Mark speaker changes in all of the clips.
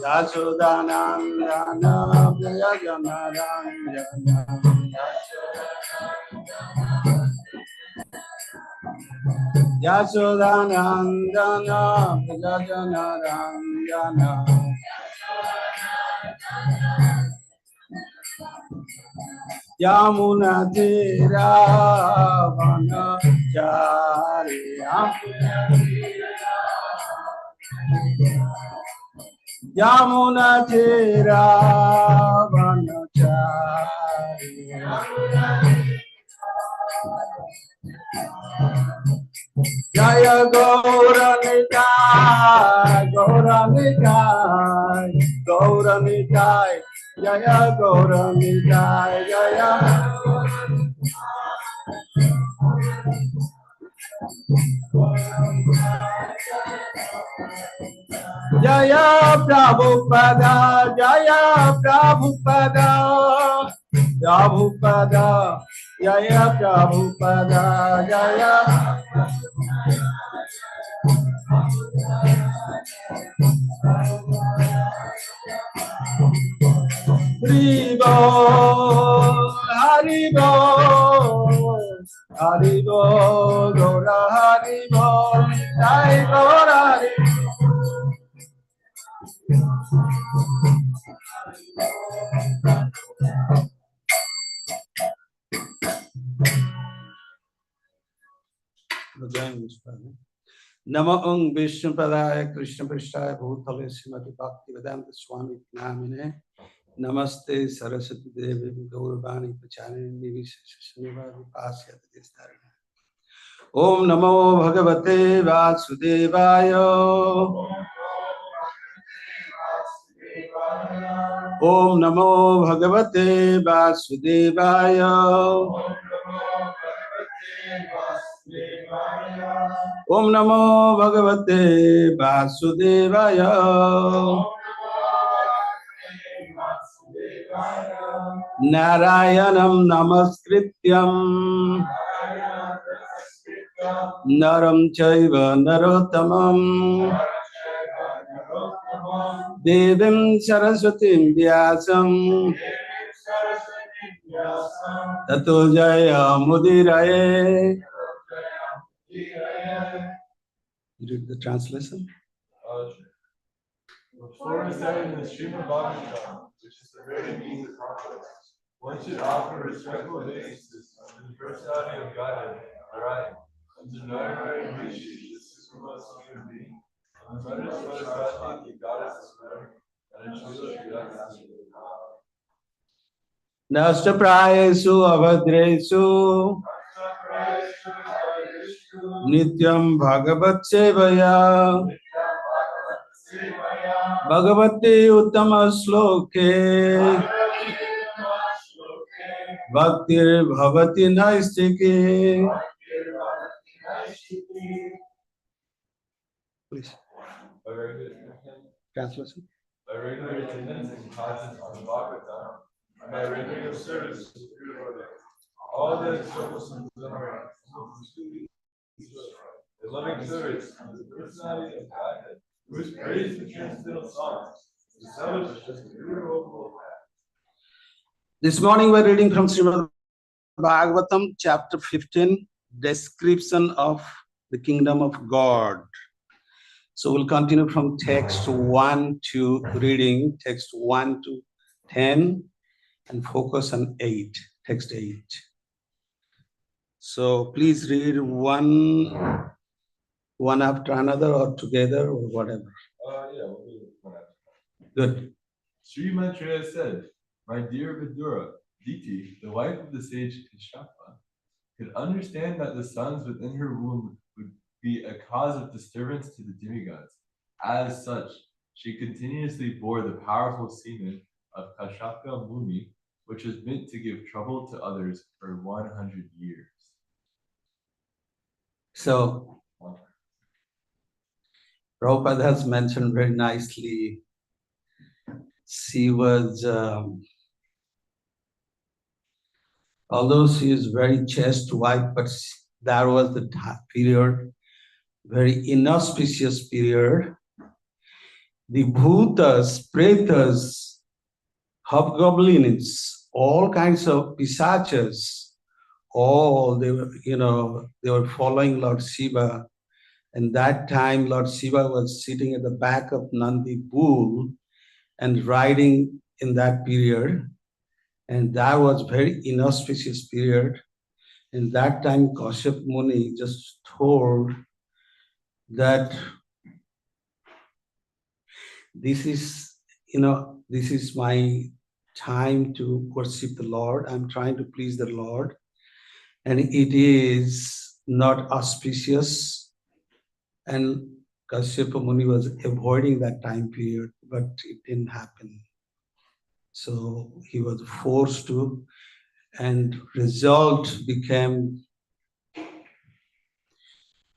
Speaker 1: Yashodanandana Jaya Janarandana Yashodanandana Jaya Janarandana Yamuna Tira Vanachari Yamuna Tira Vanachari Jaya Gauranitai, Gauranitai, Gauranitai, Jaya Gauranitai, Jaya Jaya Prabhupada, Jaya Prabhupada, Prabhupada, Jaya Prabhupada, Jaya Haribo, Haribo, Haribo, Gora Haribo, Jai Gora Namo Om Vishnu Padaya Krishna Prasthaya Bhutale Srimati Bhakti Vedanta Swami Namine Namaste Saraswati Devi Gauravani Pachani Nivishashaniva Vipasya Tistarana Om Namo Bhagavate Vasudevaya Om Namo Bhagavate Vasudevaya Om Namo Bhagavate Vasudevaya Narayanam Namaskrityam Naram Chaiva Narottamam Devim Saraswatim Vyasam Tato Jaya Mudiraye. You read the translation?
Speaker 2: Before reciting the Srimad Bhagavatam, which is the very means of conquest, one should offer respectful obeisances to the personality of Godhead, Narayana, and to Narada Rsi, the supremest human being, and the Mother Saraswati, the goddess of learning, and in Srila Sridhar.
Speaker 1: Nashtaprayesu avadresu Nityam Bhagavat Sevaya Bhagavati Uttama Sloke Bhaktir Bhavati Naistiki. Please. Translation.
Speaker 2: By regular attendance and classes on the Bhagavatam, and by regular service to the pure devotees, all the troublesome desires, the loving service, and the personality of Godhead, who is praised in transcendental songs, established as the irrevocable path.
Speaker 1: This morning we're reading from Srimad Bhagavatam, chapter 15, description of the kingdom of God. So we'll continue from text 1 to reading text 1 to 10 and focus on 8, text 8. So please read one after another or together or whatever.
Speaker 2: Yeah, we'll do it one after another.
Speaker 1: Good.
Speaker 2: Sri Maitreya said, "My dear Vidura, Diti, the wife of the sage Kashyapa, could understand that the sons within her womb would be a cause of disturbance to the demigods. As such, she continuously bore the powerful semen of Kashyapa Muni, which was meant to give trouble to others for 100 years.
Speaker 1: So, Prabhupada has mentioned very nicely, she was, although she is very chaste wife, but that was the period, very inauspicious period. The bhutas, pretas, hobgoblins, all kinds of pisachas, all they were, they were following Lord Shiva. And that time, Lord Shiva was sitting at the back of Nandi bull and riding in that period. And that was very inauspicious period. And that time, Kashyap Muni just told that this is, this is my time to worship the Lord. I'm trying to please the Lord. And it is not auspicious. And Kashyapa Muni was avoiding that time period, but it didn't happen. So he was forced to, and result became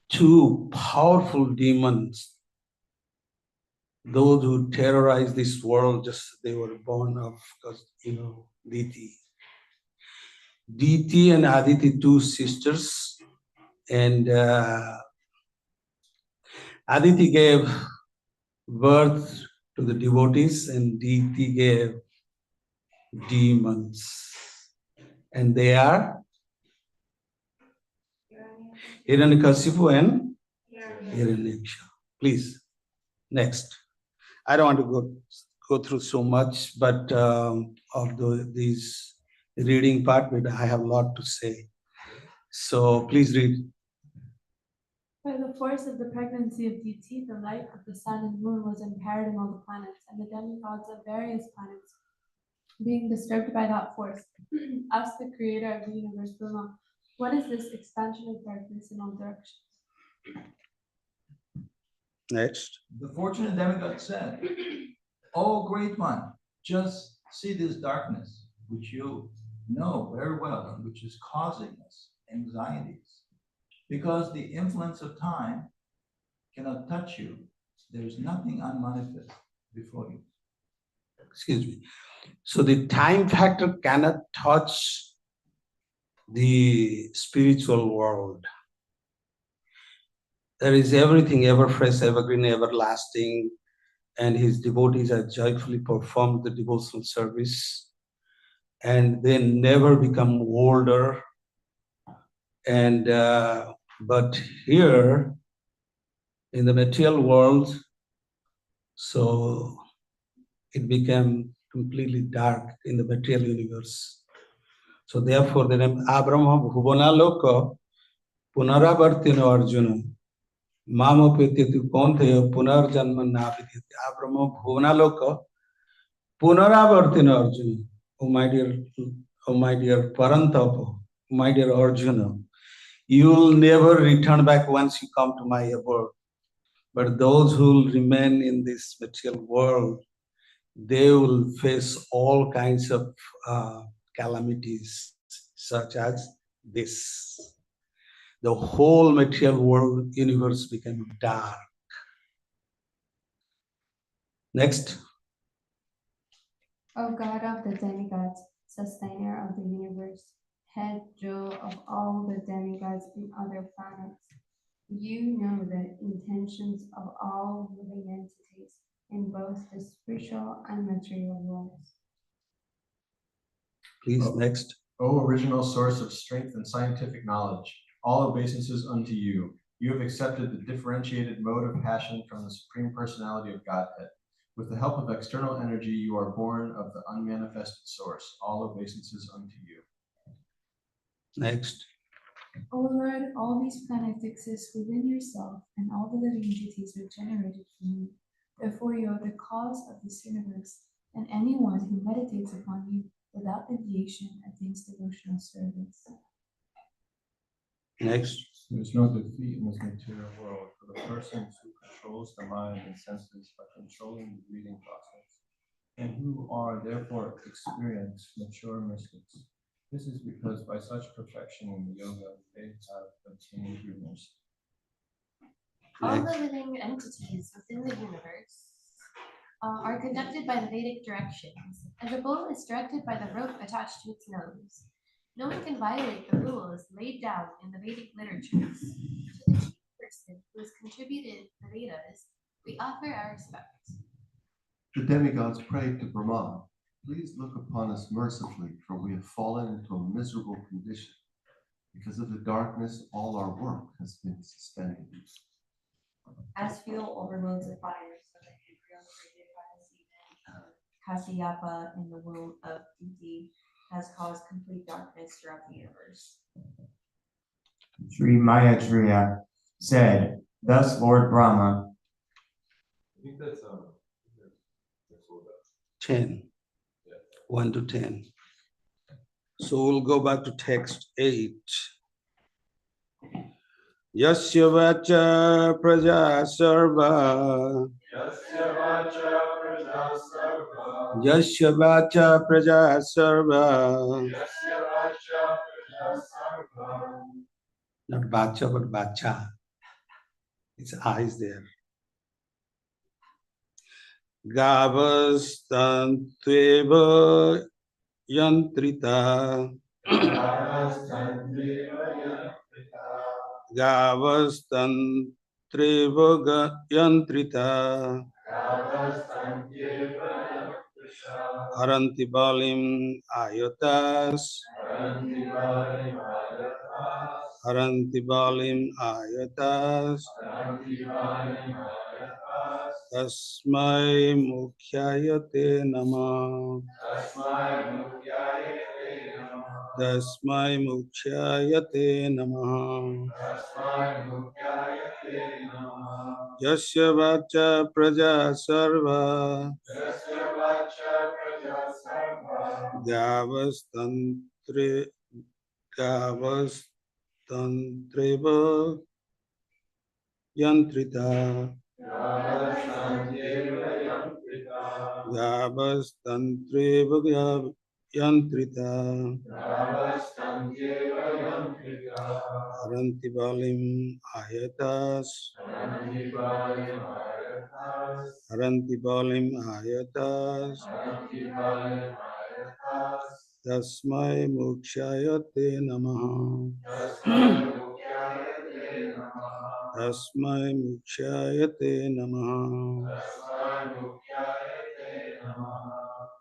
Speaker 1: two powerful demons, those who terrorize this world. Just they were born of, Diti. Diti and Aditi, two sisters, and Aditi gave birth to the devotees, and Diti gave demons. And they are Hiranyakashipu and Hiranyaksha. Please, next. I don't want to go through so much, but of these reading part, but I have a lot to say. So please read.
Speaker 3: By the force of the pregnancy of Diti, the light of the sun and moon was impaired in all the planets, and the demigods of various planets, being disturbed by that force, asked the creator of the universe, Brahma, what is this expansion of darkness in all directions?
Speaker 1: Next.
Speaker 4: The fortunate demigod said, "O great one, just see this darkness, which you know very well, and which is causing us anxieties. Because the influence of time cannot touch you, there is nothing unmanifest before you."
Speaker 1: Excuse me. So the time factor cannot touch the spiritual world. There is everything ever fresh, evergreen, everlasting, and his devotees have joyfully performed the devotional service, and they never become older. And but here in the material world, so it became completely dark in the material universe. So therefore, the name Abrahma Bhuvana Loka Punaravartino Arjuna Mamopetitu Konteya Punarjanma Naviditi. Abrahma Bhuvana Loka Punaravartino Arjuna. Oh my dear Parantapa, my dear Arjuna, you will never return back once you come to my abode. But those who will remain in this material world, they will face all kinds of calamities, such as this. The whole material world, universe became dark. Next.
Speaker 3: O God of the demigods, sustainer of the universe, head jewel of all the demigods and other planets, you know the intentions of all living entities in both the spiritual and material worlds.
Speaker 1: Please, next.
Speaker 5: O original source of strength and scientific knowledge, all obeisances unto you. You have accepted the differentiated mode of passion from the Supreme Personality of Godhead. With the help of external energy, you are born of the unmanifested source. All obeisances unto you.
Speaker 1: Next.
Speaker 3: O Lord, all these planets exist within yourself, and all the living entities are generated from you. Therefore, you are the cause of this universe, and anyone who meditates upon you without deviation attains devotional service.
Speaker 1: Next.
Speaker 2: There is no defeat in this material world for the person who controls the mind and senses by controlling the breathing process, and who are therefore experienced mature mystics. This is because by such perfection in the yoga, they have obtained true mercy.
Speaker 6: All the living entities within the universe are conducted by the Vedic directions, as a bull is directed by the rope attached to its nose. No one can violate the rules laid down in the Vedic literatures. To the chief person who has contributed the Vedas, we offer our respect.
Speaker 5: The demigods prayed to Brahma, "Please look upon us mercifully, for we have fallen into a miserable condition. Because of the darkness, all our work has been suspended."
Speaker 7: As fuel overloads the fire, so the embryo created by the semen of Kasyapa in the womb of Diti has caused complete darkness throughout the universe.
Speaker 8: Sri Maitreya said, "Thus Lord Brahma."
Speaker 2: I think that's that's all that.
Speaker 1: 10,
Speaker 2: Yeah.
Speaker 1: 1 to 10. So we'll go back to text 8. Yasya vacha praja sarva.
Speaker 2: Yasya vacha praja sarva.
Speaker 1: Yasya vacha praja sarva.
Speaker 2: Yasya vacha praja sarva.
Speaker 1: Not bacha, but bacha. Its eyes there. Gavas tantveva yantrita. Gavas tantreva yantrita. Haranti balim ayatas. Haranti balim ayatas. Tasmai mukhyayate namah. Tasmai mukhyayate namah. Yasya vacha praja sarva. Gavastantreva yantrita. Gavastantreva yantrita. Haranti balim ayatas. Haranti balim ayatas. Tasmai mukshayate namah. Tasmai mukshayate namah.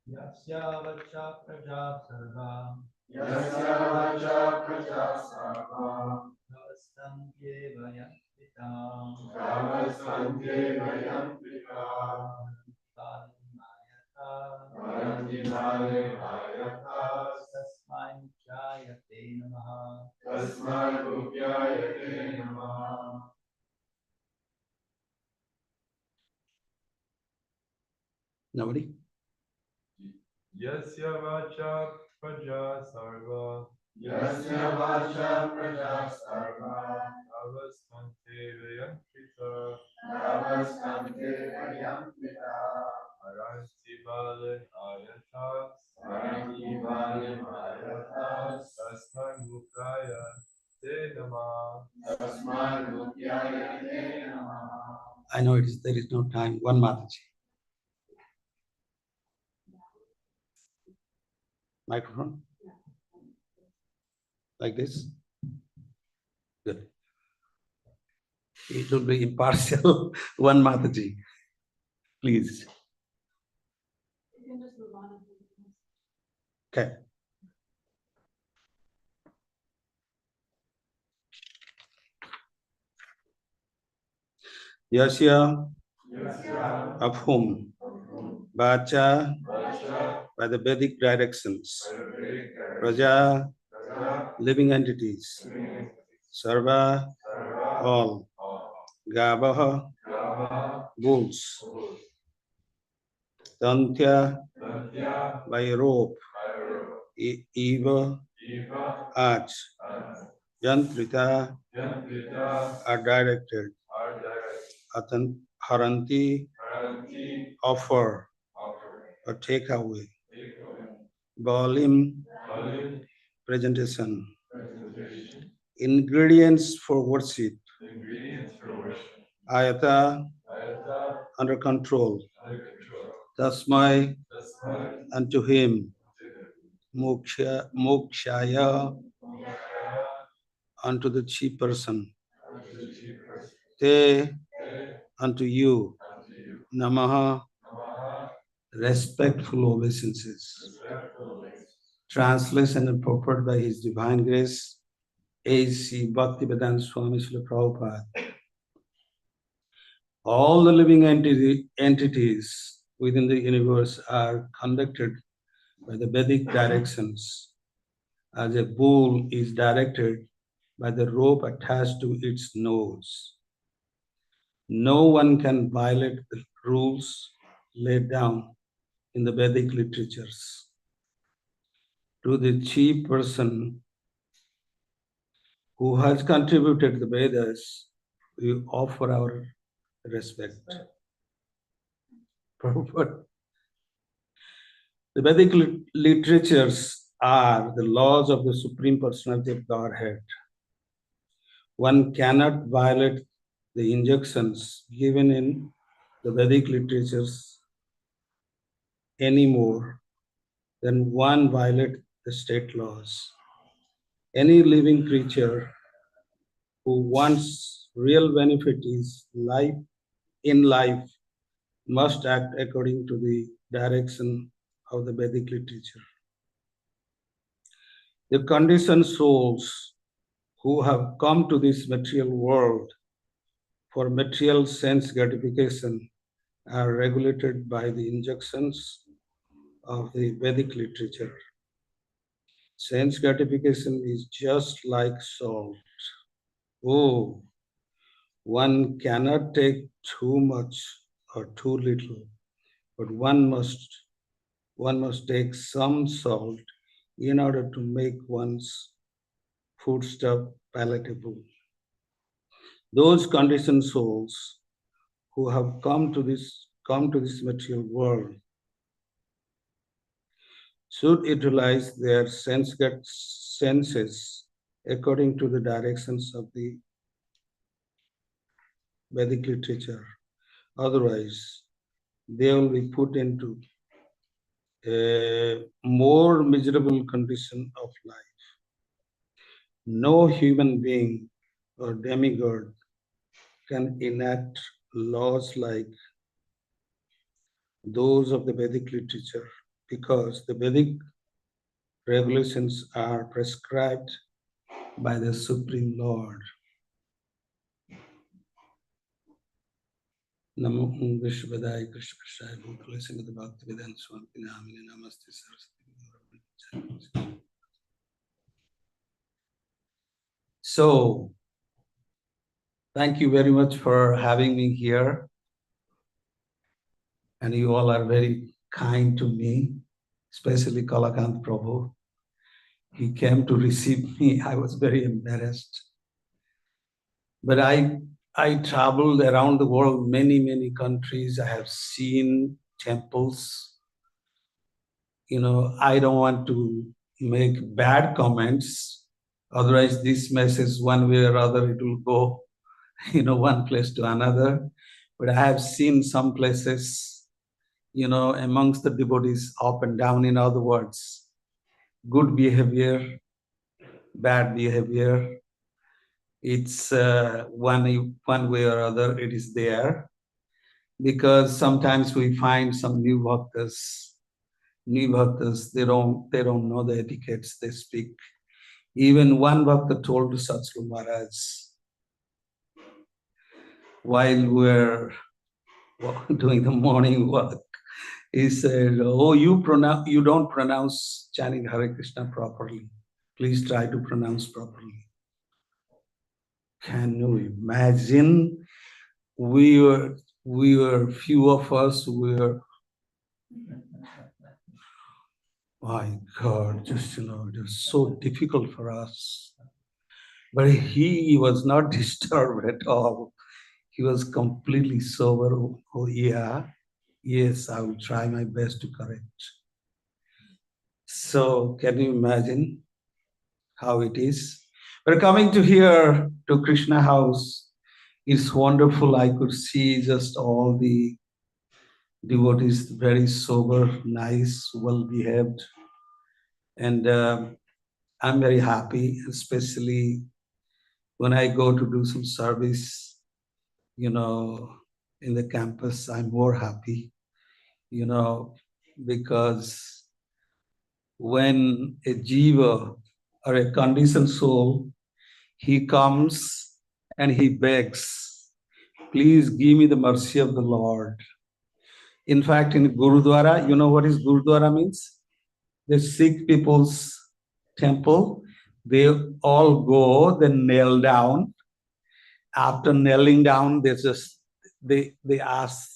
Speaker 4: Yasya vacha praja sarva.
Speaker 2: Yasya vacha praja sarva.
Speaker 4: Navastantyeva yantrita.
Speaker 2: Navastantyeva yantrita. Haranti balim ayatas.
Speaker 4: Tasmai mukyayate namaha.
Speaker 2: Tasmai mukhyayate namah.
Speaker 1: Nobody?
Speaker 2: Yasya vacha praja sarva.
Speaker 5: Yasya vacha praja sarva.
Speaker 2: Navastantyeva yantrita.
Speaker 5: Navastantyeva yantrita.
Speaker 2: Haranti balim ayatas.
Speaker 5: Haranti balim ayatas.
Speaker 2: Tasmai mukhyayate namah.
Speaker 5: Tasmai mukhyayate namaha.
Speaker 1: I know there is no time. One Mataji. Microphone? Like this? Good. It will be impartial. One Mataji. Please.
Speaker 3: You can just move on.
Speaker 1: Okay. Yasya, of whom? Vacha, by the Vedic directions. Praja, living entities. Sarva, all. Gavaha, bulls. Dantya, by rope. Eva, arch. Yantrita, are directed. Haranti, offer or take away. Balim, presentation. Ingredients for worship. Ayata, under control. Tasmai unto him. Mokshaya unto the chief person. Te unto you. Namaha, respectful obeisances. Translation and purport by His Divine Grace, A.C. Bhaktivedanta Swami Srila Prabhupada. All the living entities within the universe are conducted by the Vedic directions, as a bull is directed by the rope attached to its nose. No one can violate the rules laid down in the Vedic literatures. To the chief person who has contributed the Vedas, we offer our respect. Prabhupada. The Vedic literatures are the laws of the Supreme Personality of Godhead. One cannot violate the injunctions given in the Vedic literatures any more than one violate the state laws. Any living creature who wants real benefit is life in life must act according to the direction of the Vedic literature. The conditioned souls who have come to this material world for material sense gratification are regulated by the injunctions of the Vedic literature. Sense gratification is just like salt. Oh, one cannot take too much or too little, but one must take some salt in order to make one's foodstuff palatable. Those conditioned souls who have come to this material world should utilize their senses according to the directions of the Vedic literature. Otherwise, they will be put into a more miserable condition of life. No human being or demigod can enact laws like those of the Vedic literature because the Vedic regulations are prescribed by the Supreme Lord. Namo Vishwadaya Krishna Krishna Bhutale Singh Bhaktivedanta Swami Namine Namaste Saraswati. So, thank you very much for having me here. And you all are very kind to me, especially Kalakant Prabhu. He came to receive me. I was very embarrassed. But I traveled around the world, many countries. I have seen temples. You know, I don't want to make bad comments. Otherwise, this message, one way or other, it will go, one place to another. But I have seen some places, amongst the devotees, up and down. In other words, good behavior, bad behavior. It's one way or other, it is there. Because sometimes we find some new bhaktas, they don't know the etiquettes they speak. Even one bhakta told to Satsuru Maharaj, while we're doing the morning work, he said, "Oh, you don't pronounce chanting Hare Krishna properly. Please try to pronounce properly." Can you imagine? We were few of us. My God, just it was so difficult for us. But he was not disturbed at all. He was completely sober. Oh yeah, yes, I will try my best to correct. So can you imagine how it is? But coming to here to Krishna house, it's wonderful. I could see just all the devotees, very sober, nice, well behaved. And I'm very happy, especially when I go to do some service, in the campus, I'm more happy, because when a jiva or a conditioned soul, he comes and he begs, please give me the mercy of the Lord. In fact, in Gurudwara, you know what is Gurudwara means? The Sikh people's temple. They all go, they kneel down. After kneeling down, they ask,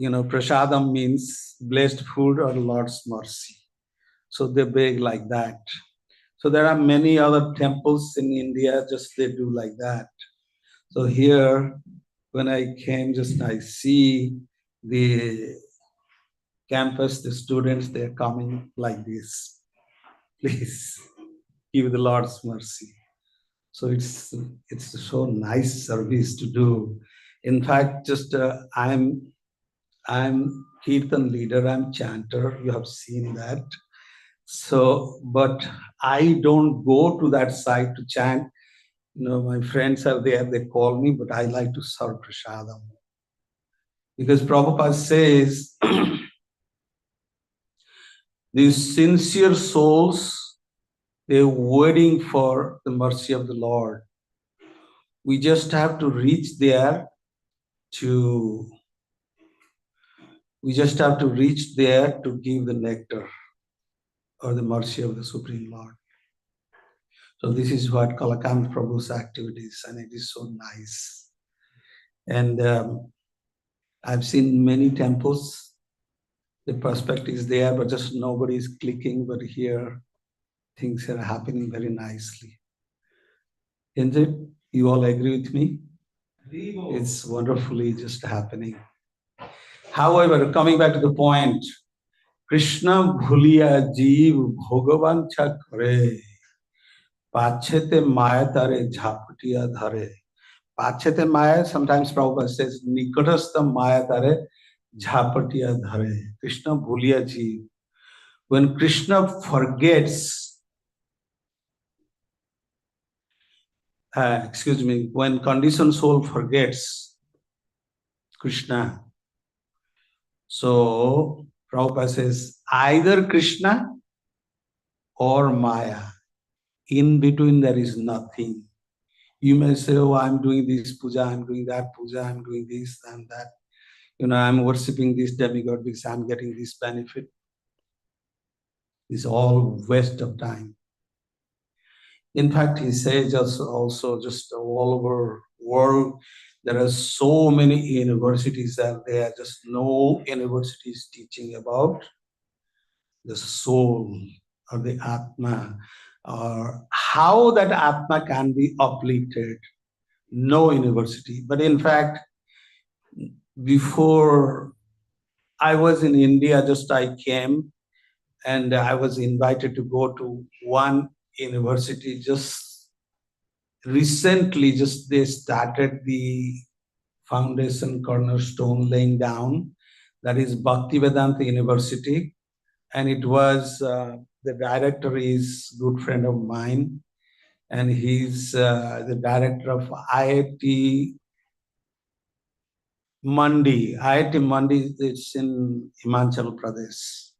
Speaker 1: prasadam means blessed food or Lord's mercy. So they beg like that. So there are many other temples in India, just they do like that. So here, when I came, just I see the campus, the students, they're coming like this. Please give the Lord's mercy. So it's so nice service to do. In fact, just I'm kirtan leader, I'm chanter. You have seen that. So, but I don't go to that side to chant. My friends are there, they call me, but I like to serve prasadam. Because Prabhupada says, these sincere souls, they're waiting for the mercy of the Lord. We just have to reach there to give the nectar or the mercy of the Supreme Lord. So this is what Kalakant Prabhu's activities, and it is so nice. And I've seen many temples. The prospect is there, but just nobody is clicking. But here, things are happening very nicely. Isn't it? You all agree with me? It's wonderfully just happening. However, coming back to the point, Krishna bhuliya jeev bhagavan cha kare, pachete maya tare jhapatiya dhare. Pachete maya, sometimes Prabhupada says, nikatastha maya tare jhapatiya dhare. Krishna bhuliya jeev. When Krishna forgets, when conditioned soul forgets Krishna, so Prabhupada says, either Krishna or Maya. In between, there is nothing. You may say, oh, I'm doing this puja, I'm doing that puja, I'm doing this and that. I'm worshipping this demigod because I'm getting this benefit. It's all waste of time. In fact, he says also just all over world, there are so many universities that there are just no universities teaching about the soul or the Atma, or how that Atma can be uplifted. No university. But in fact, before I was in India, just I came and I was invited to go to one university. Just recently, just they started the foundation cornerstone laying down. That is Bhaktivedanta University. And it was, the director is a good friend of mine. And he's the director of IIT Mandi. IIT Mandi, it's in Himachal Pradesh.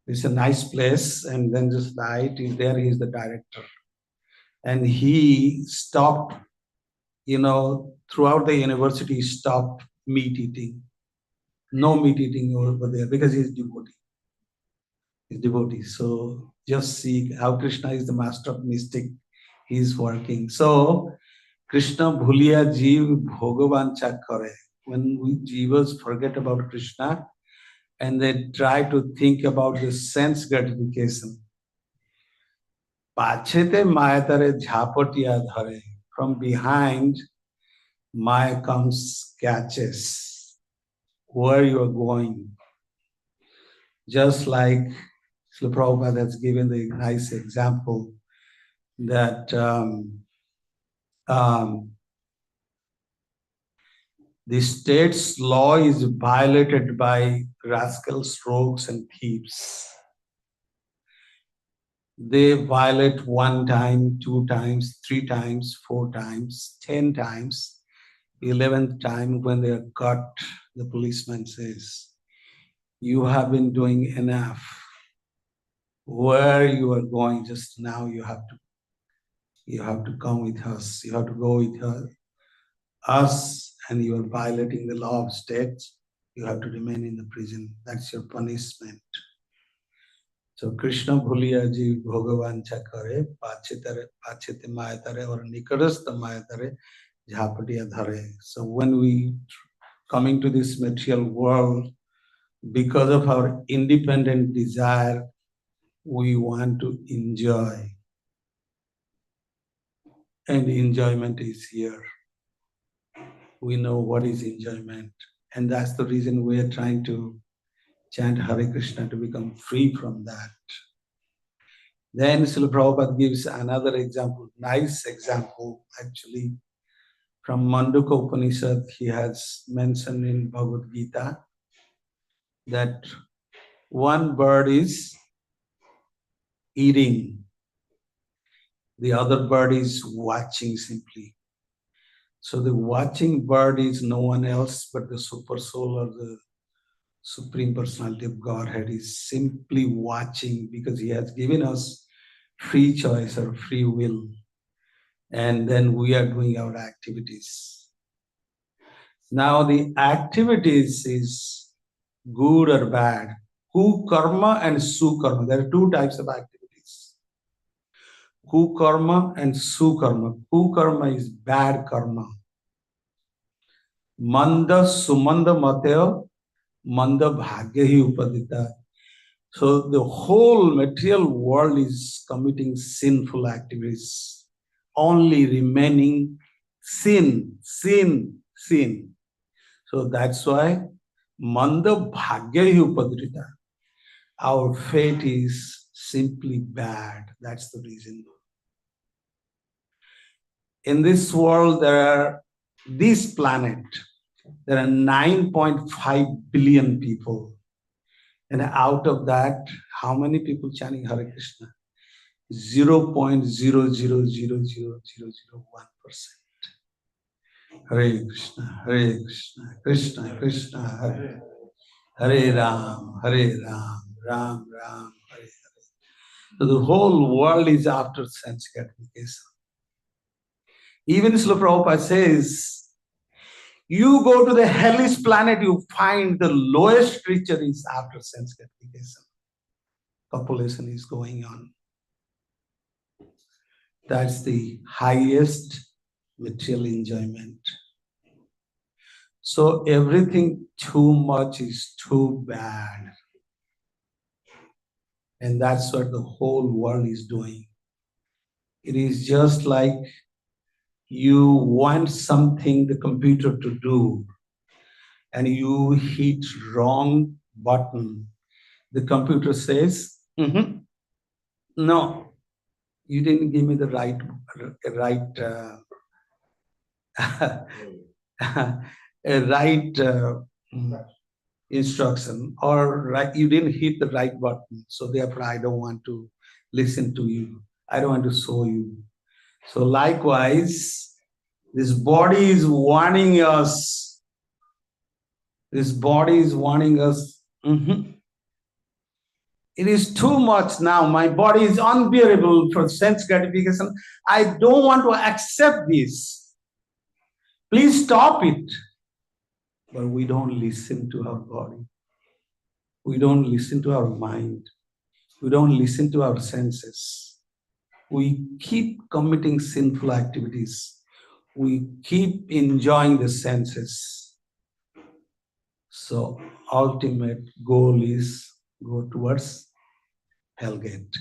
Speaker 1: It's a nice place. And then just the IIT is there, he's the director. And he stopped, throughout the university, he stopped meat eating. No meat eating over there because he's devotee. He's devotee. So just see how Krishna is the master of mystic. He's working. So Krishna bhuliya jeev bhagavan cha kare. When we jivas forget about Krishna and they try to think about the sense gratification. Pachete mayatare jhapatiya dhare. From behind, Maya comes, catches where you are going. Just like Srila Prabhupada has given the nice example that The state's law is violated by rascals, rogues, and thieves. They violate 1 time, 2 times, 3 times, 4 times, 10 times. 11th time when they are caught, the policeman says, "You have been doing enough. Where you are going just now, you have to come with us. You have to go with us, and you are violating the law of state. You have to remain in the prison. That's your punishment." So Krishna bhuliya ji bhagavancha kare, pachete maya tare, or nikarasta maya tare, jhapatiya dhare. So when we coming to this material world, because of our independent desire, we want to enjoy. And enjoyment is here. We know what is enjoyment. And that's the reason we are trying to chant Hare Krishna to become free from that. Then Srila Prabhupada gives another example, nice example actually, from Mandukya Upanishad. He has mentioned in Bhagavad Gita that one bird is eating, the other bird is watching simply. So the watching bird is no one else but the super soul or the Supreme Personality of Godhead is simply watching, because he has given us free choice or free will. And then we are doing our activities. Now the activities is good or bad. Ku karma and su karma. There are 2 types of activities. Ku karma and su karma. Ku karma is bad karma. Manda sumanda mateo, manda bhagya hi upadita. So the whole material world is committing sinful activities, only remaining sin, sin, sin. So that's why manda bhagya hi upadita. Our fate is simply bad. That's the reason. In this world, this planet, there are 9.5 billion people. And out of that, how many people chanting Hare Krishna? 0.0000001%. Hare Krishna, Hare Krishna, Krishna Krishna, Hare Hare Ram, Hare Ram, Ram Ram, Hare Hare. So the whole world is after sense gratification. Even Srila Prabhupada says, you go to the hellish planet, you find the lowest creature is after sense gratification. Population is going on. That's the highest material enjoyment. So everything too much is too bad. And that's what the whole world is doing. It is just like you want something, the computer to do, and you hit wrong button. The computer says, no, you didn't give me the right instruction, or you didn't hit the right button. So therefore, I don't want to listen to you. I don't want to show you. So likewise, this body is warning us. This body is warning us. It is too much now. My body is unbearable for sense gratification. I don't want to accept this. Please stop it. But we don't listen to our body. We don't listen to our mind. We don't listen to our senses. We keep committing sinful activities. We keep enjoying the senses. So ultimate goal is go towards hellgate.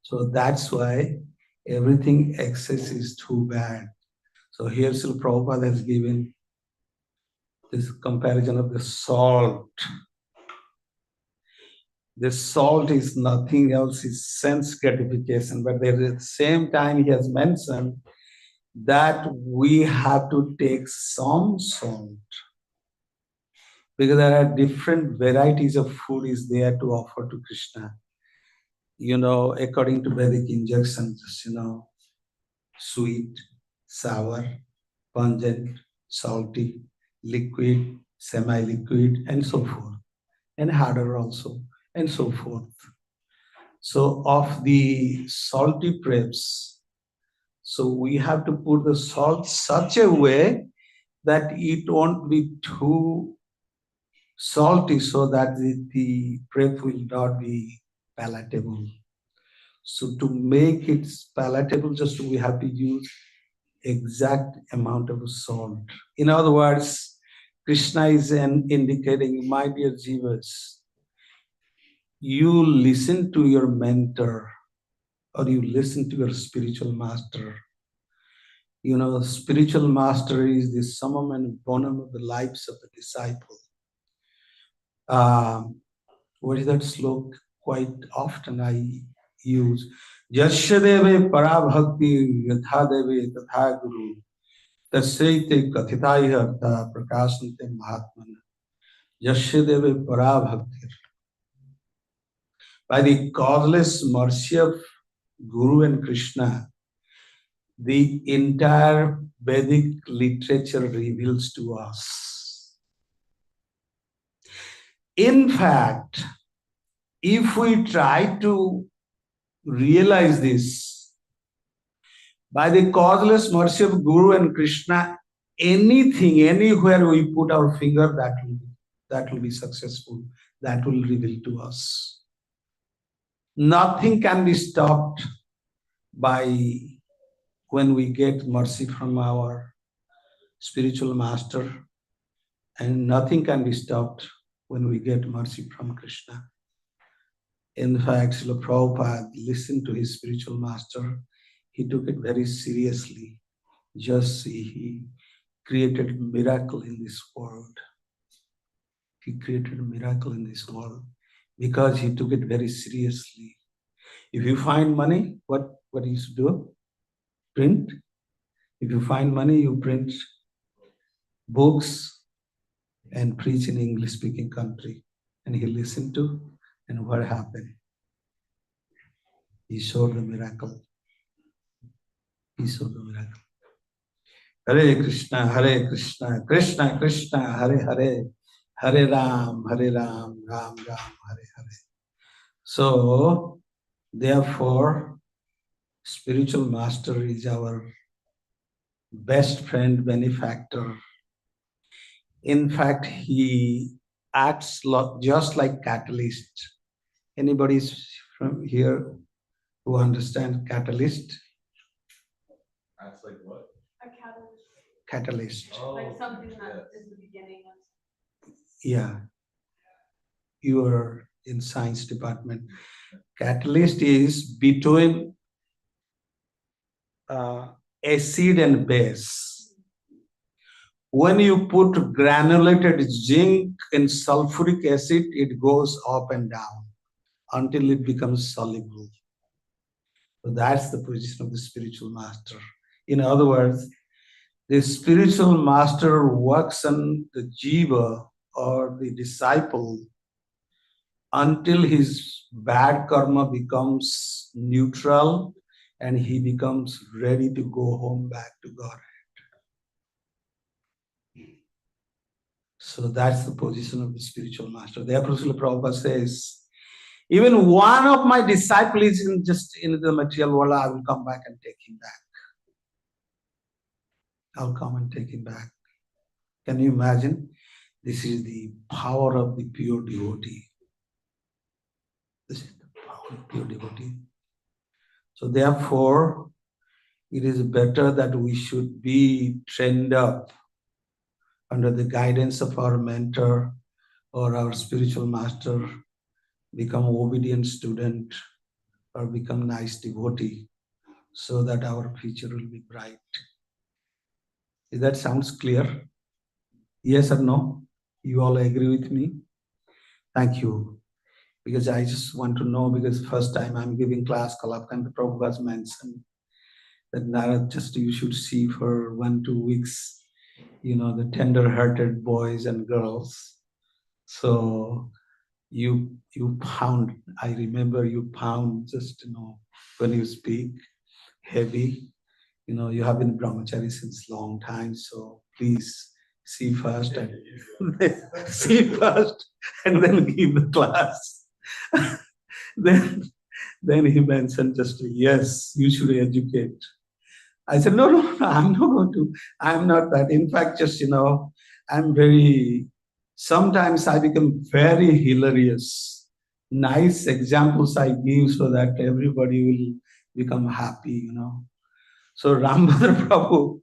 Speaker 1: So that's why everything excess is too bad. So here Srila Prabhupada has given this comparison of the salt. The salt is nothing else, is sense gratification. But at the same time, he has mentioned that we have to take some salt, because there are different varieties of food is there to offer to Krishna. According to Vedic injunctions, sweet, sour, pungent, salty, liquid, semi-liquid, and so forth, and harder also, and so forth. So of the salty preps, so we have to put the salt such a way that it won't be too salty, so that the prep will not be palatable. So to make it palatable, just we have to use exact amount of salt. In other words, Krishna is indicating, my dear jivas, you listen to your mentor, or you listen to your spiritual master. Spiritual master is the summum and bonum of the lives of the disciple. What is that slok? Quite often I use. Yasya deve parabhakti yatha deve tatha guru tasyaite kathitaya artha prakasante mahatmana. Yasya deve parabhakti. By the causeless mercy of Guru and Krishna, the entire Vedic literature reveals to us. In fact, if we try to realize this, by the causeless mercy of Guru and Krishna, anything, anywhere we put our finger, that will be successful. That will reveal to us. Nothing can be stopped by when we get mercy from our spiritual master, and nothing can be stopped when we get mercy from Krishna. In fact, Srila Prabhupada listened to his spiritual master. He took it very seriously. Just see, he created a miracle in this world. He created a miracle in this world because he took it very seriously. If you find money, what you should do? Print. If you find money, you print books and preach in English-speaking country. And he listened to, and what happened? He showed the miracle. He showed the miracle. Hare Krishna, Krishna Krishna, Hare Hare, Hare Ram, Ram Ram, Hare Hare. So, therefore, spiritual master is our best friend, benefactor. In fact, he acts just like catalyst. Anybody from here who understands catalyst?
Speaker 2: Acts like what?
Speaker 3: A catalyst,
Speaker 1: Catalyst.
Speaker 3: like something that
Speaker 2: yes.
Speaker 3: is the beginning of.
Speaker 1: Yeah. You are in science department. Catalyst is between acid and base. When you put granulated zinc in sulfuric acid, it goes up and down until it becomes soluble. So that's the position of the spiritual master. In other words, the spiritual master works on the jiva or the disciple until his bad karma becomes neutral and he becomes ready to go home back to God. So that's the position of the spiritual master. Therefore, Srila Prabhupada says, even one of my disciples is in the material world, I will come back and take him back. I'll come and take him back. Can you imagine? This is the power of the pure devotee. This is the power of pure devotee. So therefore, it is better that we should be trained up under the guidance of our mentor or our spiritual master, become obedient student or become nice devotee, so that our future will be bright. If that sounds clear? Yes or no? You all agree with me? Thank you. Because I just want to know, because first time I'm giving class, Kalapkanta Prabhupada mentioned that Narad, just you should see for 1-2 weeks, the tender-hearted boys and girls. So you pound, I remember you pound just, when you speak heavy. You have been brahmachari since long time, so please see first and see first and then give the class. then he mentioned just, yes, you should educate. I said, no, I'm not going to. I'm not that. In fact, just, sometimes I become very hilarious. Nice examples I give so that everybody will become happy. So Rambhadra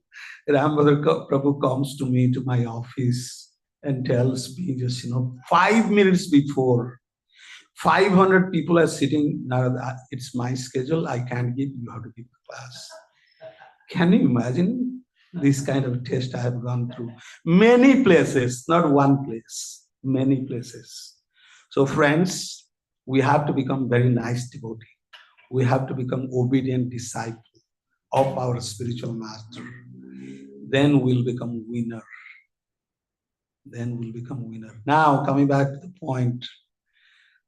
Speaker 1: Prabhu comes to me to my office and tells me just, 5 minutes before, 500 people are sitting. Narada, it's my schedule. I can't give. You have to give the class. Can you imagine this kind of test I have gone through? Many places, not one place, many places. So friends, we have to become very nice devotee. We have to become obedient disciple of our spiritual master. Then we'll become winner. Now, coming back to the point.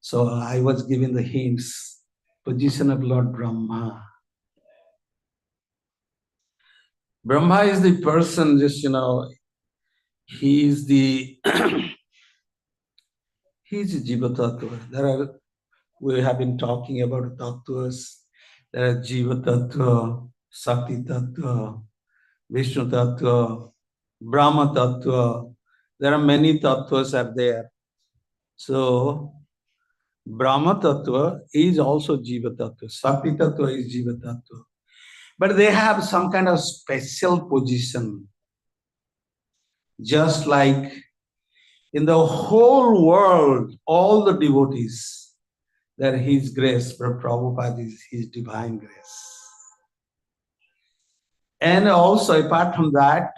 Speaker 1: So I was given the hints, position of Lord Brahma. Brahma is the person, just, he is the, he is Jiva Tattva. We have been talking about tattvas. There are Jiva Tattva, Sakti Tattva, Vishnu Tattva, Brahma Tattva. There are many tattvas are there. So, Brahma Tattva is also Jiva Tattva. Sakti Tattva is Jiva Tattva. But they have some kind of special position. Just like in the whole world, all the devotees, that His grace, Prabhupada is His divine grace. And also, apart from that,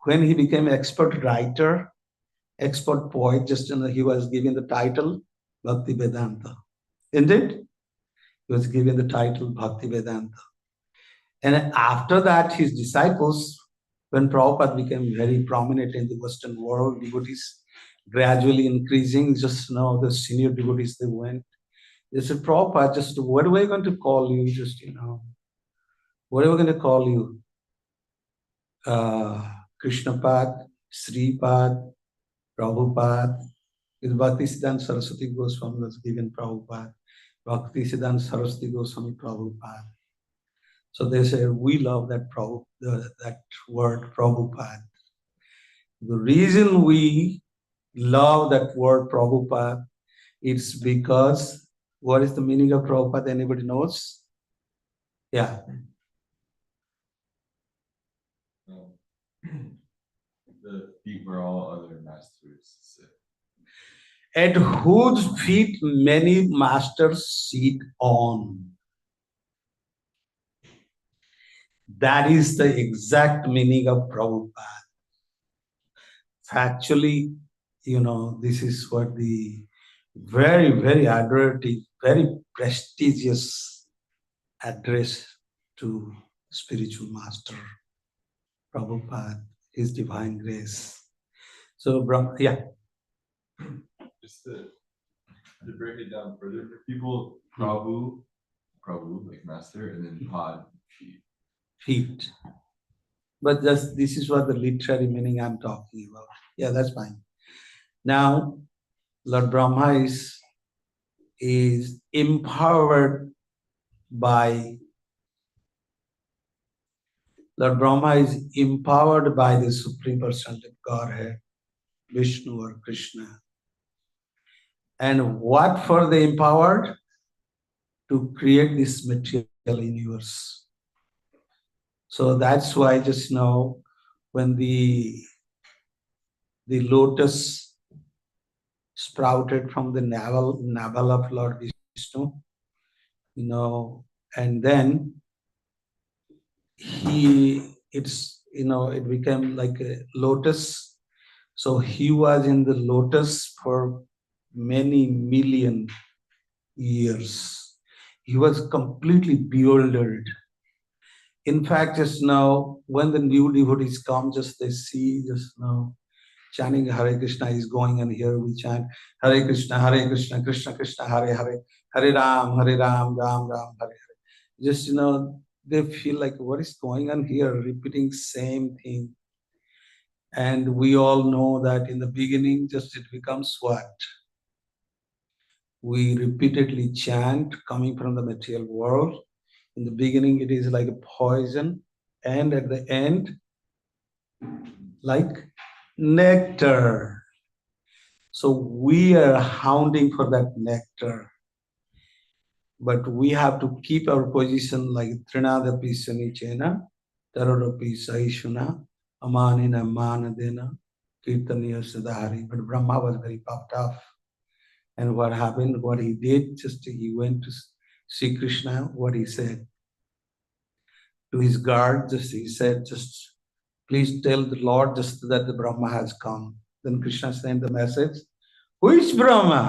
Speaker 1: when he became expert writer, expert poet, just he was given the title Bhakti Vedanta. Isn't it? He was given the title Bhakti Vedanta. And after that, his disciples, when Prabhupada became very prominent in the Western world, devotees gradually increasing, just the senior devotees, they went. They said, Prabhupada, just what are we going to call you? Just, what are we going to call you? Krishnapad, Sripad, Prabhupada. With Bhaktisiddhanta Saraswati Goswami was given Prabhupada. Bhaktisiddhanta Saraswati Goswami Prabhupada. So they say, we love that that word Prabhupada. The reason we love that word Prabhupada, it's because, what is the meaning of Prabhupada? Anybody knows? Yeah.
Speaker 2: The feet where all other masters sit.
Speaker 1: At whose feet many masters sit on. That is the exact meaning of Prabhupada. Actually, this is what the very, very adorative, very prestigious address to spiritual master Prabhupada, His divine grace. So, yeah.
Speaker 2: Just to break it down further for people, Prabhu, like master, and then Pad,
Speaker 1: feet. But this is what the literary meaning I'm talking about. Yeah, that's fine. Now, Lord Brahma is empowered by the Supreme Personality of Godhead, Vishnu or Krishna. And what for the empowered? To create this material universe. So that's why just now, when the lotus sprouted from the navel of Lord Vishnu, and then it became like a lotus. So he was in the lotus for many million years. He was completely bewildered. In fact, just now, when the new devotees come, just they see, just now, chanting Hare Krishna is going, and here we chant Hare Krishna, Krishna Krishna, Hare Hare, Hare Ram, Ram Ram, Hare Hare. Just, they feel like, what is going on here? Repeating same thing. And we all know that in the beginning, just it becomes what? We repeatedly chant coming from the material world. In the beginning, it is like a poison, and at the end, like nectar. So we are hounding for that nectar. But we have to keep our position like Trinadapi Sanichena, Tarodapi Saishuna, Amanina Manadena, Kirtaniya Sadhari. But Brahma was very puffed off. And what happened, what he did, just he went to see Krishna, what he said to his guard, just he said, just please tell the Lord just that the Brahma has come. Then Krishna sent the message, who is Brahma?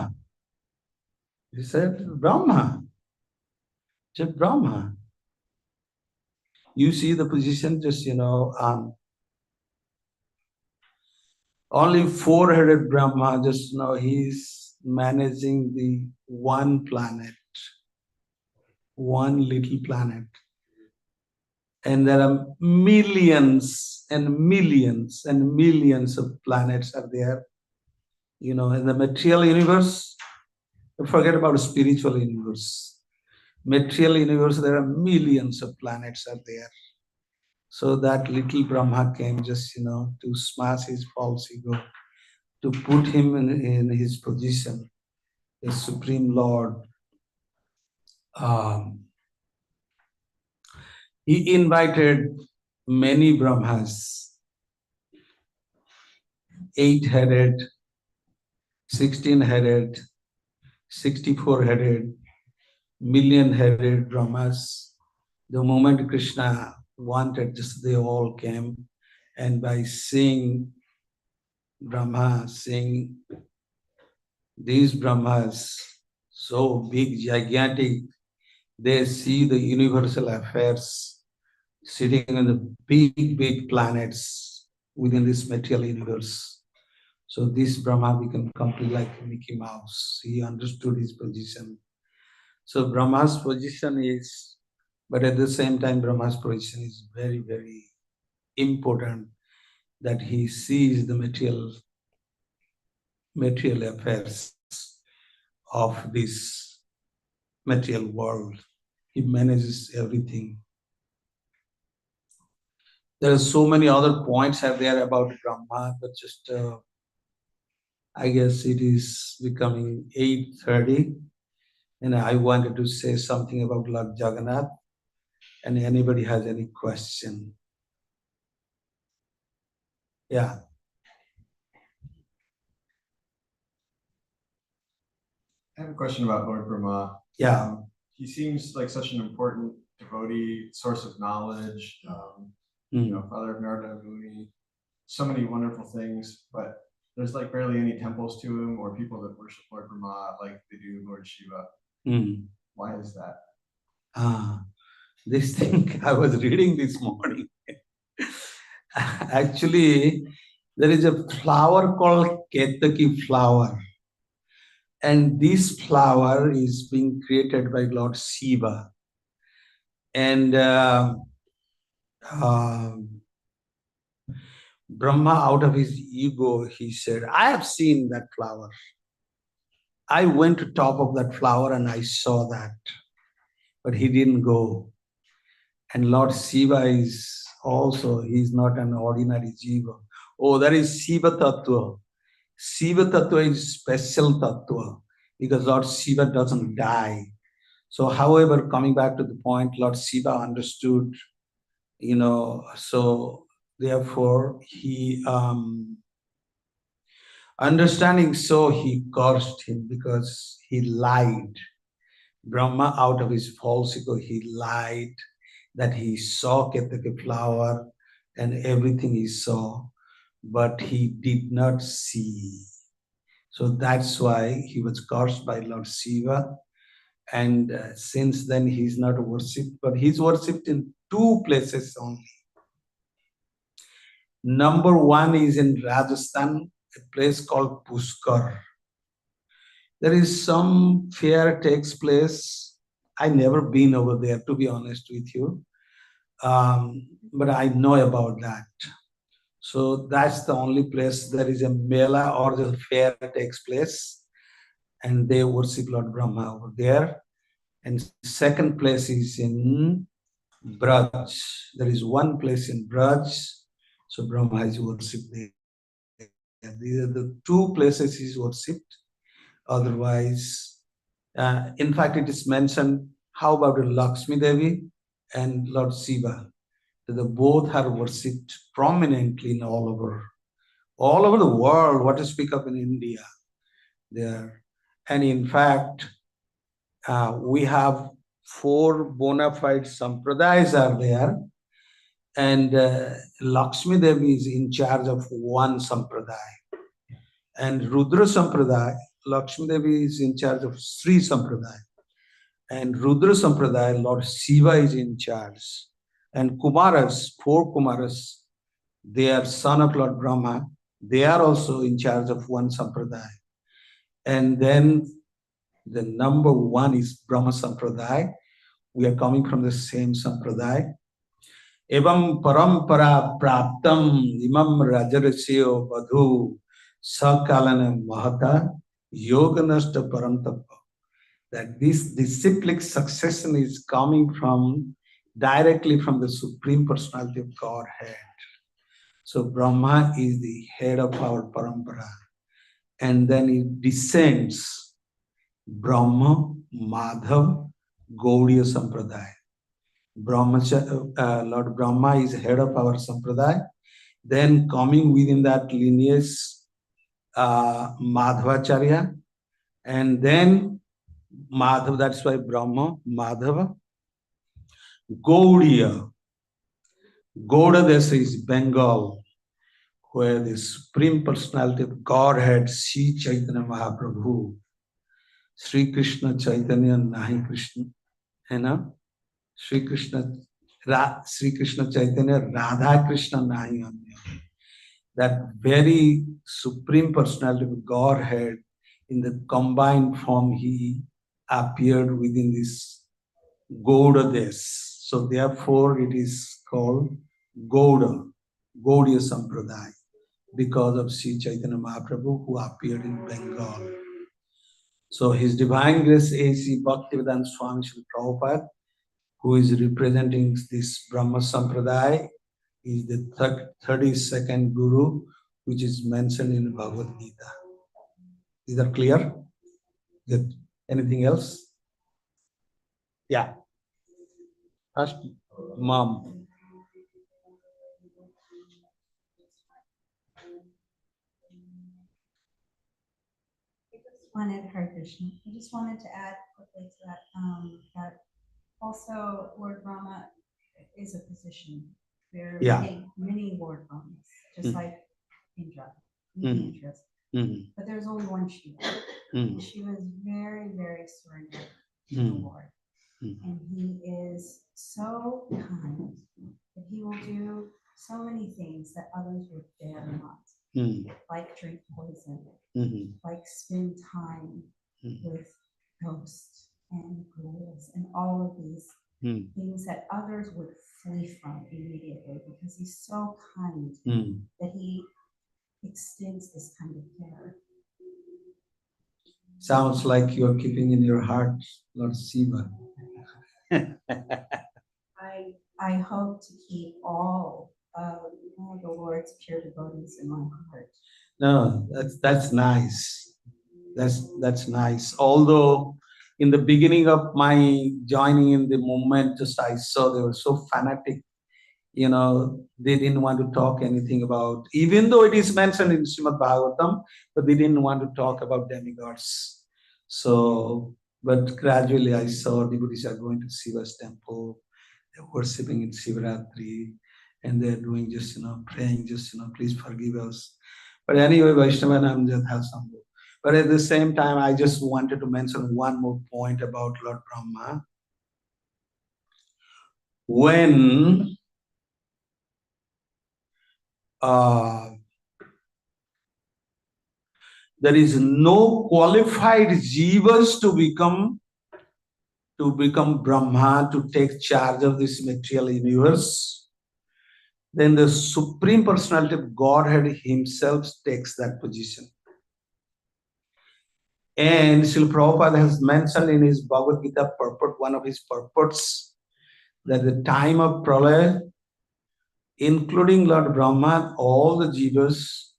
Speaker 1: He said, Brahma. He said, Brahma. You see the position, just, only four-headed Brahma, just, he's managing the one planet, one little planet. And there are millions and millions and millions of planets are there. In the material universe, forget about spiritual universe. Material universe, there are millions of planets are there. So that little Brahma came just, to smash his false ego, to put him in his position, the Supreme Lord. He invited many Brahmas, 8-headed, 16-headed, 64-headed, million-headed Brahmas. The moment Krishna wanted, just they all came. And by seeing Brahma, seeing these Brahmas, so big, gigantic, they see the universal affairs sitting on the big, big planets within this material universe. So this Brahma became completely like Mickey Mouse. He understood his position. So Brahma's position is, but at the same time, Brahma's position is very, very important, that he sees the material affairs of this material world. He manages everything. There are so many other points are there about Brahma, but just I guess it is becoming 8:30, and I wanted to say something about Lord Jagannath. And anybody has any question? Yeah.
Speaker 5: I have a question about Lord Brahma.
Speaker 1: Yeah.
Speaker 5: He seems like such an important devotee, source of knowledge, father of Narada Muni, so many wonderful things, but there's like barely any temples to him or people that worship Lord Brahma like they do Lord Shiva. Why is that?
Speaker 1: This thing I was reading this morning. Actually, there is a flower called Ketaki flower. And this flower is being created by Lord Shiva. And Brahma, out of his ego, he said, I have seen that flower. I went to top of that flower and I saw that. But he didn't go. And Lord Shiva is also, he's not an ordinary Jiva. Oh, that is Shiva Tattva. Shiva Tattva is special Tattva because Lord Shiva doesn't die. So, however, coming back to the point, Lord Shiva understood, so therefore he, understanding so he cursed him because he lied. Brahma, out of his false ego, he lied that he saw Ketaki flower and everything he saw, but he did not see. So that's why he was cursed by Lord Shiva. And since then, he's not worshipped, but he's worshipped in two places only. Number one is in Rajasthan, a place called Pushkar. There is some fair takes place. I never been over there, to be honest with you. But I know about that. So that's the only place there is a mela or the fair takes place, and they worship Lord Brahma over there. And second place is in Braj. There is one place in Braj, so Brahma is worshipped there. These are the two places he's worshipped. Otherwise, in fact, it is mentioned, how about Lakshmi Devi and Lord Shiva? The both are worshipped prominently in all over the world, what to speak of in India. There. And in fact, we have 4 bona fide sampradayas are there, and Lakshmi Devi is in charge of one sampradaya. And Rudra Sampradaya, Lakshmi Devi is in charge of Sri Sampradaya. And Rudra Sampradaya, Lord Shiva is in charge. And Kumaras, 4 Kumaras, they are son of Lord Brahma. They are also in charge of one Sampradaya. And then the number 1 is Brahma Sampradaya. We are coming from the same Sampradaya. Evam parampara praptam imam rajarasyo vadhu sakalana mahata yoganasta paramtapa. That this disciplic succession is coming from directly from the Supreme Personality of Godhead. So Brahma is the head of our parampara. And then it descends Brahma, Madhav, Gaudiya Sampradaya. Lord Brahma is head of our Sampradaya. Then coming within that lineage, Madhvacharya. And then Madhav, that's why Brahma, Madhava. Gaudiya. Gauda Desa is Bengal, where the Supreme Personality of Godhead, Sri Chaitanya Mahaprabhu, Sri Krishna Chaitanya Nahi Krishna, Sri Krishna Chaitanya Radha Krishna Nahi Anya. That very Supreme Personality of Godhead, in the combined form, he appeared within this Gauda Des. So therefore it is called Gaudiya Sampradaya, because of Sri Chaitanya Mahaprabhu who appeared in Bengal. So His Divine Grace A.C. Bhaktivedanta Swami Srila Prabhupada, who is representing this Brahma Sampradaya, is the 32nd Guru, which is mentioned in Bhagavad Gita. Is that clear? Good. Anything else? Yeah. Ask Mom.
Speaker 9: Hare Krishna. I just wanted to add quickly to that, that also Lord Brahma is a physician. There are many Lord Brahmas, just like Indra, many interests. But there's only one Shiva. Shiva is very, very surrendered to the Lord. And he is so kind that he will do so many things that others would dare not. Like drink poison, like spend time with ghosts and ghouls and all of these things that others would flee from immediately, because he's so kind that he extends this kind of care.
Speaker 1: Sounds like you're keeping in your heart Lord Shiva.
Speaker 9: I hope to keep all the Lord's pure devotees in my heart.
Speaker 1: No, that's nice. That's nice. Although in the beginning of my joining in the movement, just I saw they were so fanatic. They didn't want to talk anything about, even though it is mentioned in Srimad Bhagavatam, but they didn't want to talk about demigods. So, but gradually I saw devotees are going to Shiva's temple, they're worshipping in Shivaratri, and they're doing just, praying, just, please forgive us. But anyway, Vaishnava Nam Jatha Sambhu. But at the same time, I just wanted to mention one more point about Lord Brahma. When there is no qualified jivas to become Brahma, to take charge of this material universe, then the Supreme Personality of Godhead himself takes that position. And Srila Prabhupada has mentioned in his Bhagavad Gita purport, one of his purports, that the time of Pralaya, including Lord Brahma, all the jivas,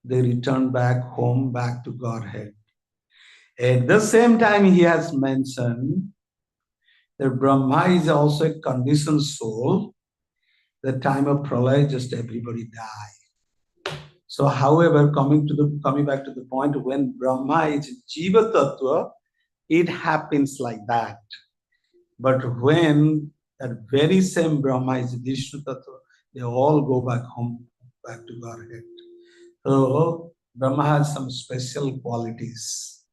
Speaker 1: they return back home, back to Godhead. At the same time, he has mentioned that Brahma is also a conditioned soul. The time of Pralaya, just everybody die. So, however, coming back to the point, when Brahma is Jiva Tattva, it happens like that. But when that very same Brahma is Vishnu Tattva, they all go back home, back to Godhead. So Brahma has some special qualities.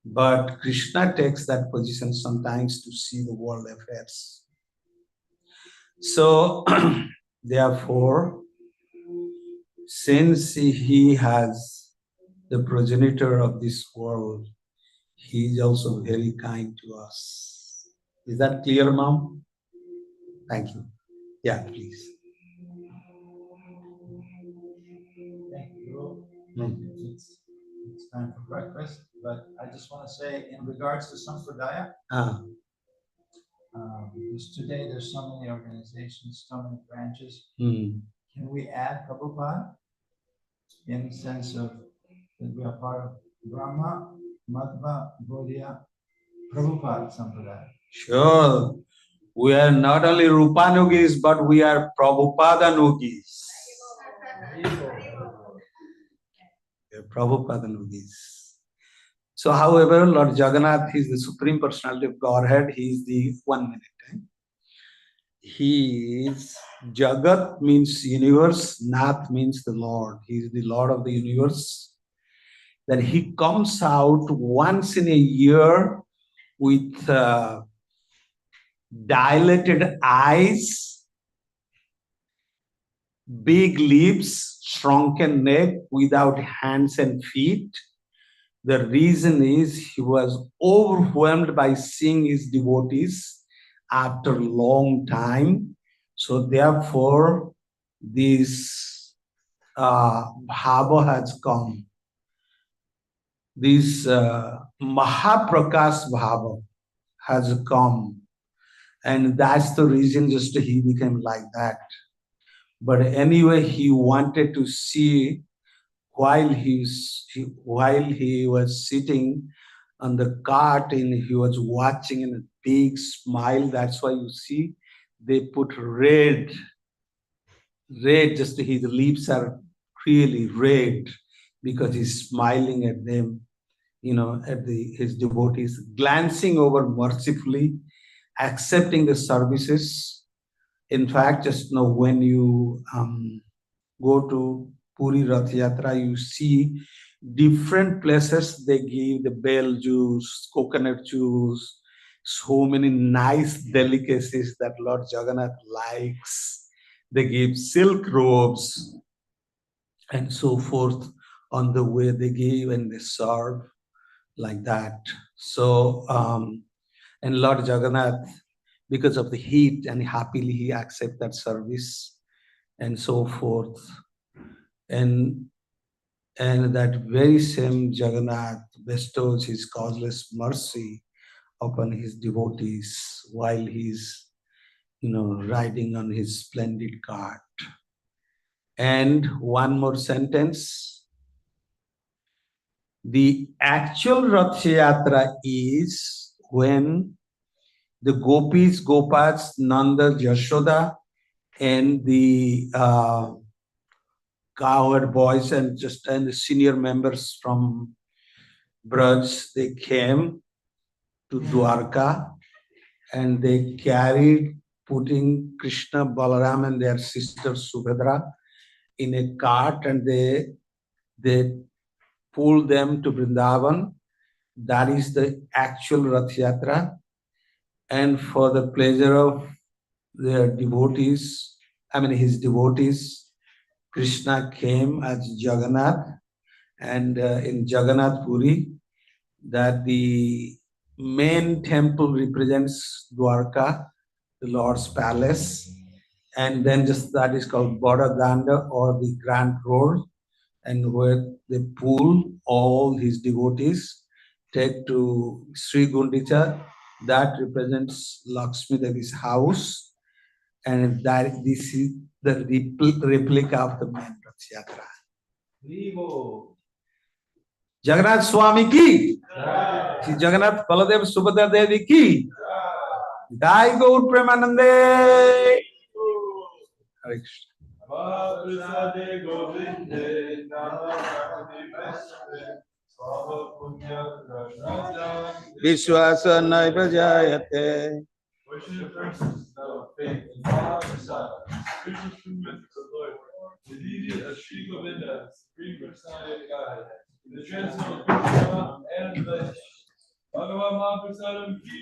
Speaker 1: But Krishna takes that position sometimes to see the world affairs. So, therefore, since he has the progenitor of this world, he is also very kind to us. Is that clear, Mom? Thank you. Yeah, please.
Speaker 4: Thank you. It's time for breakfast, but I just want to say in regards to Sampradaya, because today there's so many organizations, so many branches. Can we add Prabhupada in the sense of that we are part of Brahma, Madhva, Gaudiya, Prabhupada Sampradaya?
Speaker 1: Sure. We are not only Rupanugis, but we are Prabhupadanugis. We are Prabhupadanugis. So, however, Lord Jagannath is the Supreme Personality of Godhead. He is the 1 minute. He is Jagat means universe, Nath means the Lord. He is the Lord of the universe. That he comes out once in a year with dilated eyes, big lips, shrunken neck, without hands and feet. The reason is he was overwhelmed by seeing his devotees after a long time. So therefore, this bhava has come. This Mahaprakash bhava has come. And that's the reason just he became like that. But anyway, he wanted to see while he was sitting on the cart and he was watching in a big smile. That's why you see they put red, just his lips are really red because he's smiling at them, at his devotees, glancing over mercifully, accepting the services. In fact, just know when you go to Puri Rath Yatra, you see different places they give the bell juice, coconut juice, so many nice delicacies that Lord Jagannath likes. They give silk robes and so forth on the way they give and they serve like that. So, and Lord Jagannath, because of the heat, and happily he accepts that service and so forth. And that very same Jagannath bestows his causeless mercy upon his devotees while he's, riding on his splendid cart. And one more sentence. The actual Rath Yatra is when the gopis, Gopas, Nanda, Yashoda, and the cowherd boys and the senior members from Braj, they came to Dwarka and they carried, putting Krishna, Balaram and their sister Subhadra in a cart, and they pulled them to Vrindavan. That is the actual Rath Yatra. And for the pleasure of their devotees, his devotees, Krishna came as Jagannath. And in Jagannath Puri, that the main temple represents Dwarka, the Lord's palace. And then just that is called Bada Danda, or the Grand Road, and where they pull all his devotees, take to Sri Gundicha, that represents Lakshmi Devi's house, and that this is the replica of the main Rath Yatra. Jagannath Swami ki, Shri Jagannath Baladev Subhadra Devi ki, Jai Gaur Premanande. Hare Krishna.
Speaker 2: Mahaprasade Govinde Namahani Swava Punya Rashnasya
Speaker 1: Vishwasa Naiva Jayate.
Speaker 2: Worship verses of faith and Mahaprasada, spiritual movement of the Lord, the deity of Sri Govinda, Supreme Personality of Godhead, the transcendental Krishna and the Bhagavan Mahaprasadam ki.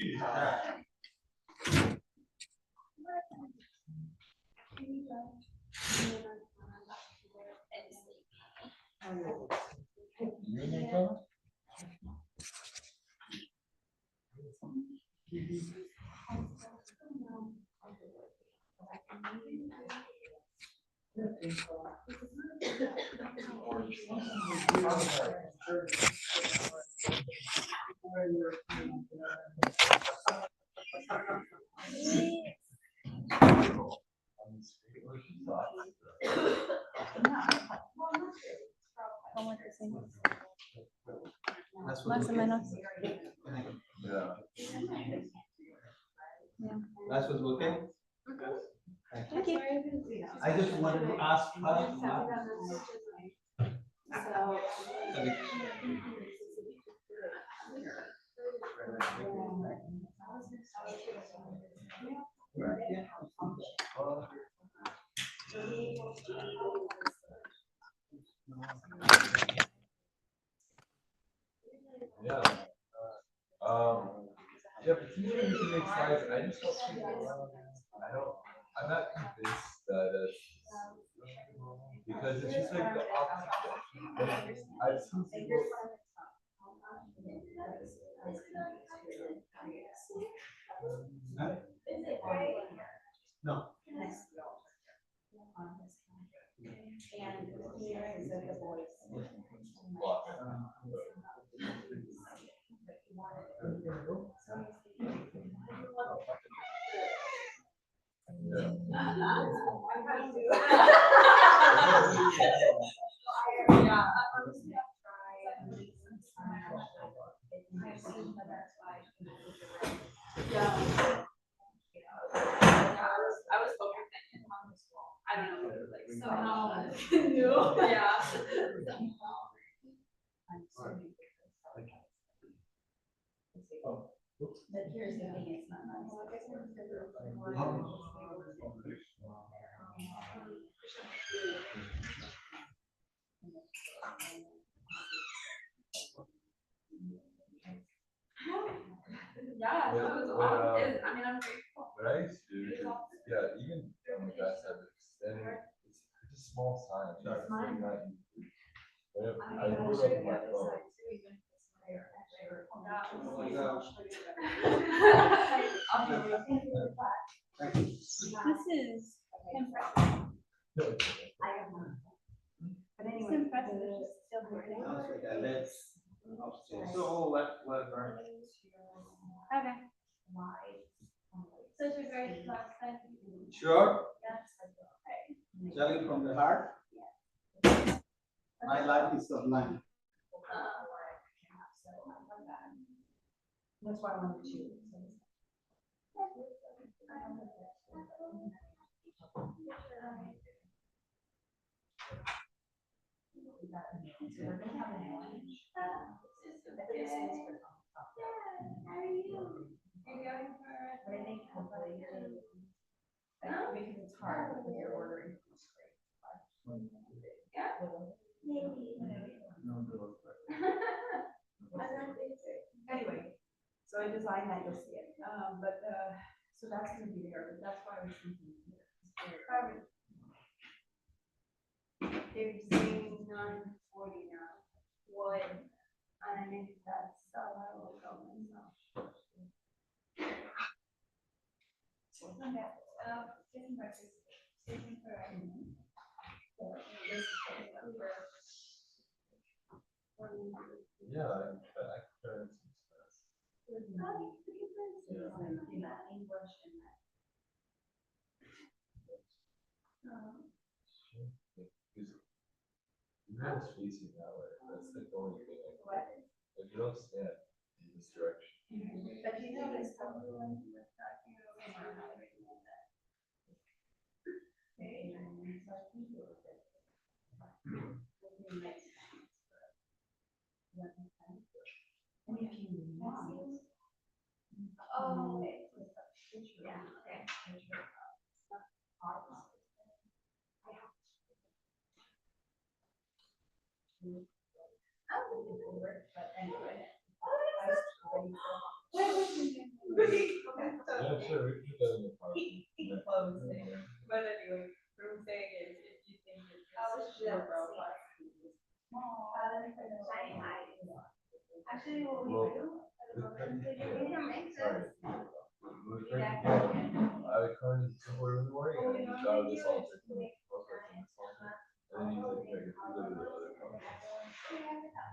Speaker 3: Más o menos.
Speaker 2: Yeah.
Speaker 5: That's what's looking.
Speaker 3: Thank you.
Speaker 5: I just wanted to ask her.
Speaker 2: Yeah. Yeah, but usually we can make slides. I just don't think I'm not convinced that because it's just like the opposite. Like, I've seen people.
Speaker 5: No.
Speaker 9: But here's the thing, it's not nice.
Speaker 3: Yeah,
Speaker 2: What-
Speaker 3: that was
Speaker 2: what,
Speaker 3: awesome. I'm grateful.
Speaker 2: What I used to do is, yeah, even on the grass side, extending, it's a small sign. It's really not easy. But I put it up on my phone.
Speaker 3: This is impressive.
Speaker 2: No, it's okay.
Speaker 9: But anyway.
Speaker 3: It's impressive. It's still burning.
Speaker 5: So let burn.
Speaker 3: Okay. Such a great class. Thank you.
Speaker 1: Sure.
Speaker 3: Yes.
Speaker 1: Tell it from the heart. My life is sublime.
Speaker 9: That's why I wanted to. But I think hopefully, because it's hard when you're ordering. design that, you'll see it. So that's gonna be there, but that's why I was thinking.
Speaker 10: They're saying 9:40 now. What? And if that's so, I will go myself.
Speaker 2: Yeah, I can. Your hand's facing that way. That's the only thing. If you don't stand in this direction.
Speaker 10: But you know, it's probably when you were talking oh, yeah, okay. I don't think it will work, but anyway.
Speaker 2: Yeah, sure, we can do that in the park.
Speaker 9: But anyway, what I'm saying is, if you think it's short robot.
Speaker 10: Actually, what we
Speaker 2: Well,
Speaker 10: do, we can make
Speaker 2: Sorry.
Speaker 10: this.
Speaker 2: I would come in somewhere in the morning and just out of this altar. And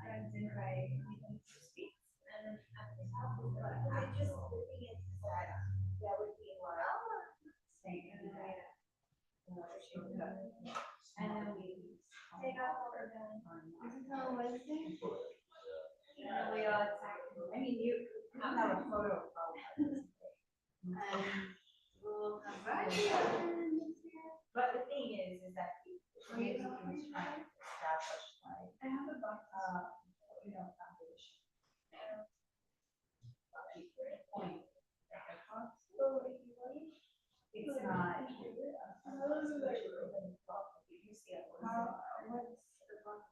Speaker 2: then you like, you go to the other one.
Speaker 10: And then we take out what we're doing. This is on Wednesday. And we all I mean, you have a photo of and we'll come back.
Speaker 9: But the thing is that maybe he was trying to establish like,
Speaker 10: I have a box.
Speaker 9: foundation. Point. It's not. You see it.
Speaker 10: What's the box?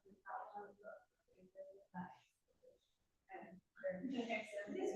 Speaker 9: This